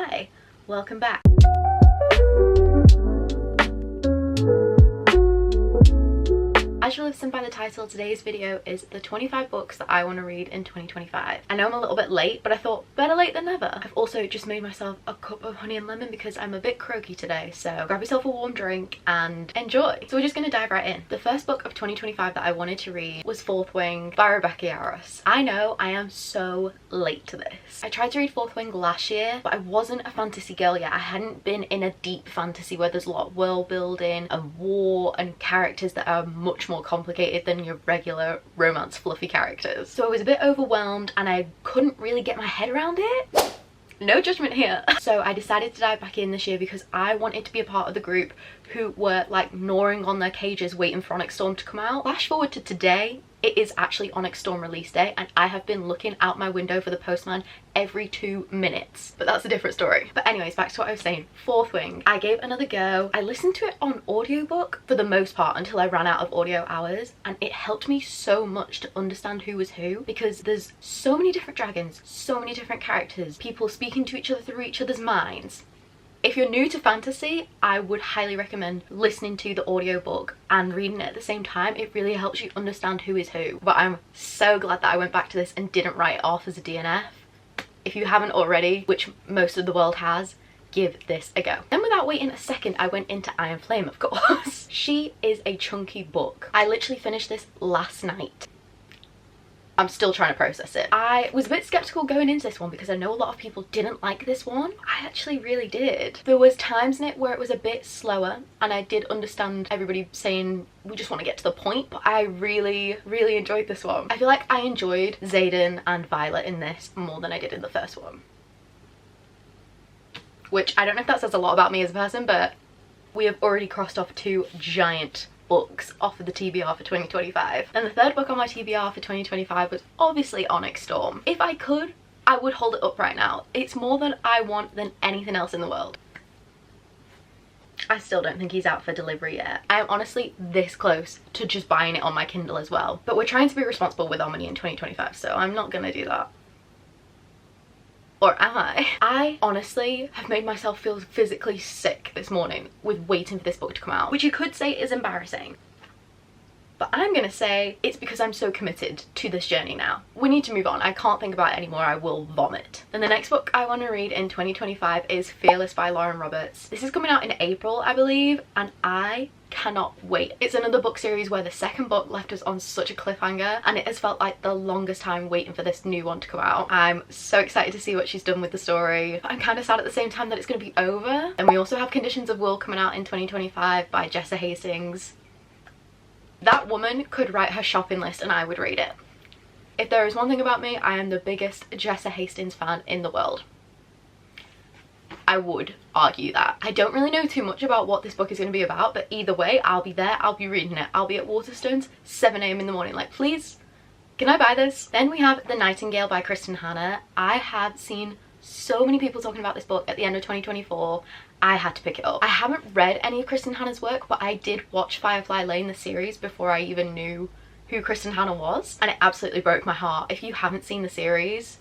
Hi, welcome back. As you'll have seen by the title, today's video is the 25 books that I want to read in 2025. I know I'm a little bit late, but I thought better late than never. I've also just made myself a cup of honey and lemon because I'm a bit croaky today, so grab yourself a warm drink and enjoy. So we're just going to dive right in. The first book of 2025 that I wanted to read was Fourth Wing by Rebecca Yarros. I know I am so late to this. I tried to read Fourth Wing last year, but I wasn't a fantasy girl yet. I hadn't been in a deep fantasy where there's a lot of world building and war and characters that are much more complicated than your regular romance fluffy characters. So I was a bit overwhelmed and I couldn't really get my head around it. No judgment here. So I decided to dive back in this year because I wanted to be a part of the group who were like gnawing on their cages waiting for Onyx Storm to come out. Flash forward to today, it is actually Onyx Storm release day and I have been looking out my window for the postman every 2 minutes. But that's a different story. But anyways, back to what I was saying. Fourth Wing. I gave another go. I listened to it on audiobook for the most part until I ran out of audio hours, and it helped me so much to understand who was who because there's so many different dragons, so many different characters, people speaking to each other through each other's minds. If you're new to fantasy, I would highly recommend listening to the audiobook and reading it at the same time. It really helps you understand who is who. But I'm so glad that I went back to this and didn't write it off as a DNF. If you haven't already, which most of the world has, give this a go. Then without waiting a second, I went into Iron Flame, of course. She is a chunky book. I literally finished this last night. I'm still trying to process it. I was a bit skeptical going into this one because I know a lot of people didn't like this one. I actually really did. There was times in it where it was a bit slower and I did understand everybody saying we just want to get to the point, but I really enjoyed this one. I feel like I enjoyed Xaden and Violet in this more than I did in the first one. Which I don't know if that says a lot about me as a person, but we have already crossed off 2 giant books off of the TBR for 2025. And the third book on my TBR for 2025 was obviously Onyx Storm. If I could, I would hold it up right now. It's more than I want than anything else in the world. I still don't think he's out for delivery yet. I'm honestly this close to just buying it on my Kindle as well. But we're trying to be responsible with our money in 2025, so I'm not gonna do that. Or am I? I honestly have made myself feel physically sick this morning with waiting for this book to come out, which you could say is embarrassing. But I'm gonna say it's because I'm so committed to this journey now. We need to move on. I can't think about it anymore. I will vomit. Then the next book I want to read in 2025 is Fearless by Lauren Roberts. This is coming out in April, I believe, and I cannot wait. It's another book series where the second book left us on such a cliffhanger and it has felt like the longest time waiting for this new one to come out. I'm so excited to see what she's done with the story, but I'm kind of sad at the same time that it's going to be over. And we also have Conditions of Will coming out in 2025 by Jessa Hastings. That woman could write her shopping list and I would read it. If there is one thing about me, I am the biggest Jessa Hastings fan in the world. I would argue that. I don't really know too much about what this book is going to be about, but either way, I'll be there, I'll be reading it. I'll be at Waterstones, 7 AM in the morning, like, please, can I buy this? Then we have The Nightingale by Kristen Hanna. I have seen so many people talking about this book at the end of 2024. I had to pick it up. I haven't read any of Kristen Hanna's work, but I did watch Firefly Lane, the series, before I even knew who Kristen Hanna was, and it absolutely broke my heart. If you haven't seen the series,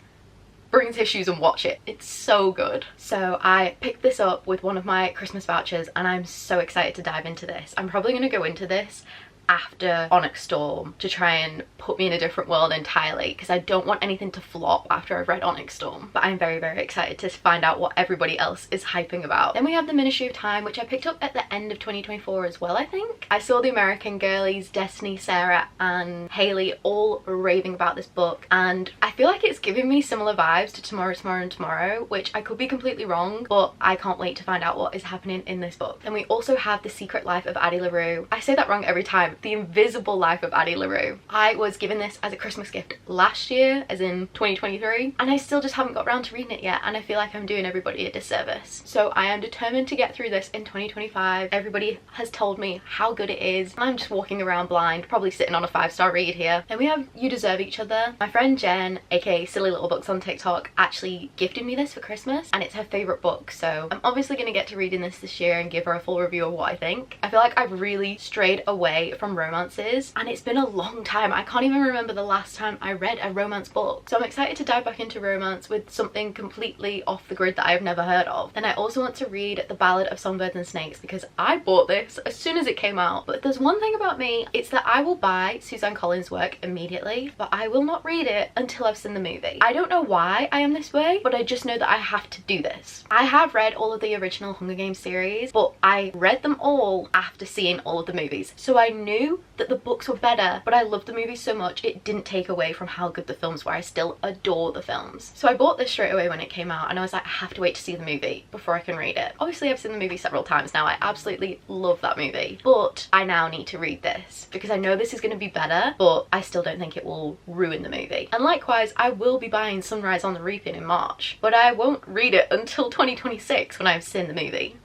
bring tissues and watch it. It's so good. So I picked this up with one of my Christmas vouchers and I'm so excited to dive into this. I'm probably going to go into this after Onyx Storm to try and put me in a different world entirely because I don't want anything to flop after I've read Onyx Storm. But I'm very excited to find out what everybody else is hyping about. Then we have The Ministry of Time, which I picked up at the end of 2024 as well, I think. I saw the American girlies Destiny, Sarah and Haley all raving about this book and I feel like it's giving me similar vibes to Tomorrow, Tomorrow and Tomorrow, which I could be completely wrong, but I can't wait to find out what is happening in this book. Then we also have The Secret Life of Addie LaRue. I say that wrong every time. The Invisible Life of Addie LaRue. I was given this as a Christmas gift last year, as in 2023, and I still just haven't got around to reading it yet, and I feel like I'm doing everybody a disservice. So I am determined to get through this in 2025. Everybody has told me how good it is. I'm just walking around blind, probably sitting on a 5-star read here. And we have You Deserve Each Other. My friend Jen, aka Silly Little Books on TikTok, actually gifted me this for Christmas, and it's her favourite book, so I'm obviously going to get to reading this year and give her a full review of what I think. I feel like I've really strayed away from from romances, and it's been a long time. I can't even remember the last time I read a romance book. So I'm excited to dive back into romance with something completely off the grid that I've never heard of. And I also want to read The Ballad of Songbirds and Snakes because I bought this as soon as it came out. But there's one thing about me, it's that I will buy Suzanne Collins' work immediately, but I will not read it until I've seen the movie. I don't know why I am this way, but I just know that I have to do this. I have read all of the original Hunger Games series, but I read them all after seeing all of the movies. So I knew that the books were better, but I loved the movies so much it didn't take away from how good the films were. I still adore the films. So I bought this straight away when it came out, and I was like, I have to wait to see the movie before I can read it. Obviously I've seen the movie several times now. I absolutely love that movie, but I now need to read this because I know this is going to be better, but I still don't think it will ruin the movie. And likewise, I will be buying Sunrise on the Reaping in March, but I won't read it until 2026 when I've seen the movie.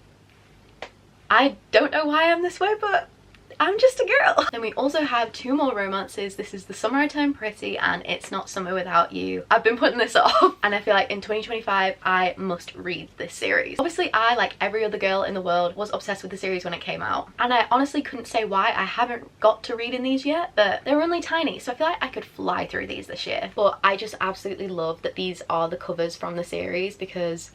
I don't know why I'm this way, but I'm just a girl. Then we also have two more romances. This is The Summer I Turned Pretty and It's Not Summer Without You. I've been putting this off, and I feel like in 2025 I must read this series. Obviously I, like every other girl in the world, was obsessed with the series when it came out, and I honestly couldn't say why I haven't got to reading these yet, but they're only tiny, so I feel like I could fly through these this year. But I just absolutely love that these are the covers from the series because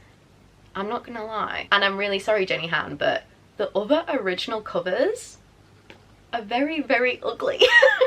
I'm not gonna lie, and I'm really sorry Jenny Han, but the other original covers are very, very ugly.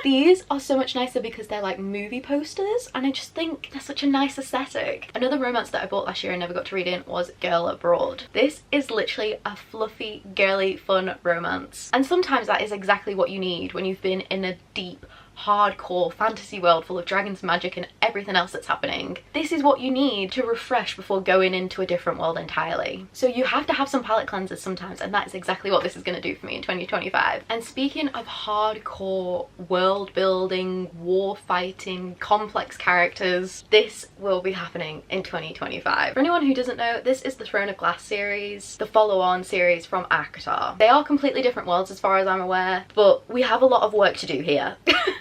These are so much nicer because they're like movie posters, and I just think they're such a nice aesthetic. Another romance that I bought last year and never got to read in was Girl Abroad. This is literally a fluffy, girly, fun romance, and sometimes that is exactly what you need when you've been in a deep, hardcore fantasy world full of dragons, magic and everything else that's happening. This is what you need to refresh before going into a different world entirely. So you have to have some palette cleansers sometimes, and that is exactly what this is going to do for me in 2025. And speaking of hardcore world building, war fighting, complex characters, this will be happening in 2025. For anyone who doesn't know, this is the Throne of Glass series, the follow-on series from ACOTAR. They are completely different worlds as far as I'm aware, but we have a lot of work to do here.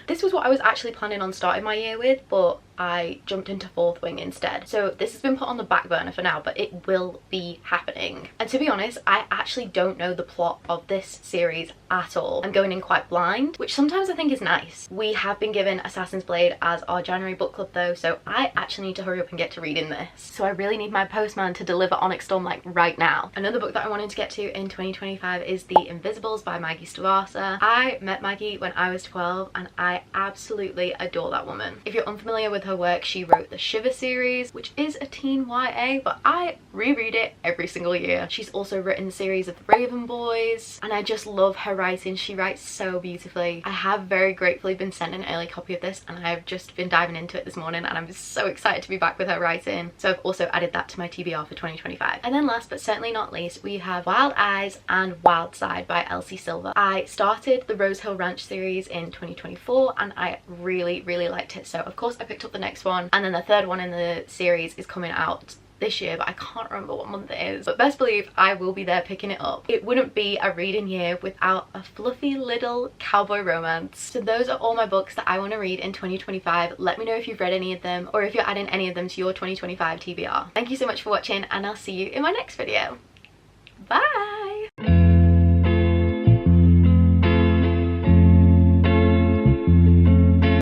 This was what I was actually planning on starting my year with, but I jumped into Fourth Wing instead. So this has been put on the back burner for now, but it will be happening. And to be honest, I actually don't know the plot of this series at all. I'm going in quite blind, which sometimes I think is nice. We have been given Assassin's Blade as our January book club though, so I actually need to hurry up and get to reading this. So I really need my postman to deliver Onyx Storm like right now. Another book that I wanted to get to in 2025 is The Invisibles by Maggie Stavasa. I met Maggie when I was 12 and I absolutely adore that woman. If you're unfamiliar with her work, she wrote the Shiver series, which is a teen YA, but I reread it every single year. She's also written the series of The Raven Boys, and I just love her writing. She writes so beautifully. I have very gratefully been sent an early copy of this, and I've just been diving into it this morning, and I'm so excited to be back with her writing. So I've also added that to my TBR for 2025. And then last but certainly not least, we have Wild Eyes and Wild Side by Elsie Silver. I started the Rose Hill Ranch series in 2024, and I really liked it, so of course I picked up the next one, and then the third one in the series is coming out this year, but I can't remember what month it is. But best believe I will be there picking it up. It wouldn't be a reading year without a fluffy little cowboy romance. So those are all my books that I want to read in 2025. Let me know if you've read any of them or if you're adding any of them to your 2025 TBR. Thank you so much for watching, and I'll see you in my next video. Bye!